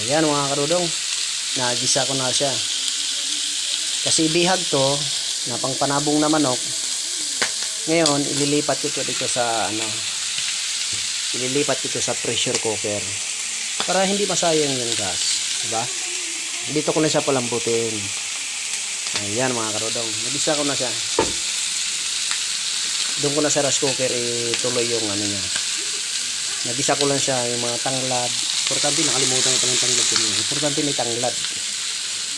Ayan mga karudong, nagisa ko na siya. Kasi bihag to, na pangpanabong na manok. Ngayon, ililipat ko dito sa ililipat ko sa pressure cooker. Para hindi masayang yung gas, diba? Dito ko na siya palambutin. Ayan mga karudong, nagisa ko na siya. Doon ko na sa rice cooker ituloy yung niya. Nagisa ko lang siya, yung mga tanglad. Importante, nakalimutan ko pa ng tanglad ko niya. Importante may tanglad.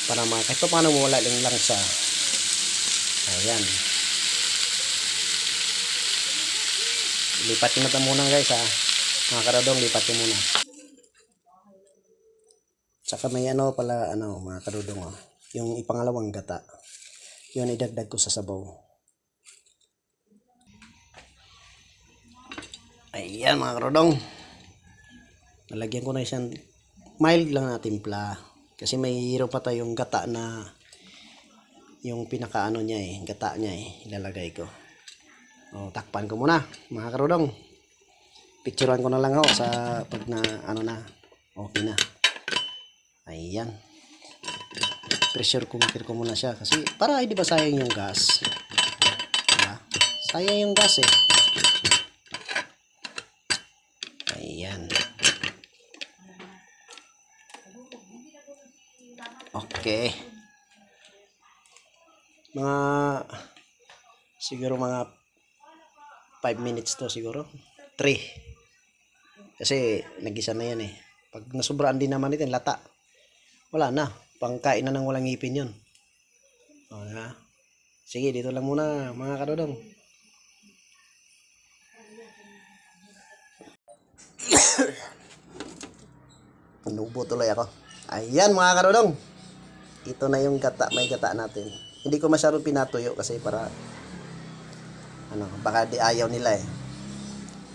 Para kahit pa paano wala lang sa. Ayan. Lipat ko na ito muna guys ha. Mga karudong, lipat ko muna. Saka may pala, mga karudong yung ipangalawang gata. Yun, idagdag ko sa sabaw. Ayan mga karudong. Nalagyan ko na isang mild lang na timpla. Kasi may hiro pa tayong gata na yung pinaka niya gata niya ilalagay ko. Takpan ko muna mga karudong. Picturean ko na lang sa pag na okay na. Ayan. Pressure cooker ko muna siya kasi para hindi ba sayang yung gas. Diba? Sayang yung gas Ayan. Okay. Siguro mga 5 minutes to siguro. 3. Kasi nagisa na yan Pag nasubraan din naman ito, lata. Wala na. Pangkain na ng walang ngipin yun. Sige, dito lang muna mga karudong. Nubo tuloy ako. Ayan mga karudong. Ito na yung gata, may gata natin. Hindi ko masyadong pinatuyo kasi para baka di ayaw nila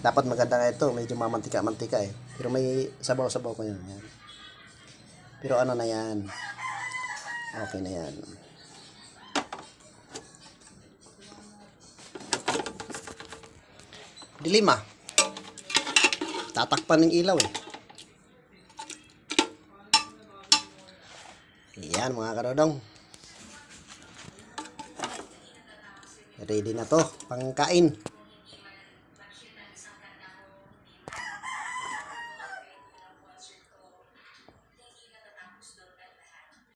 Dapat maganda nga ito, medyo mamantika-mantika Pero may sabaw-sabaw ko yan. Pero na yan. Okay na yan. Dilim tatakpan ng ilaw Ayan mga karudong. Ready na to, pangkain.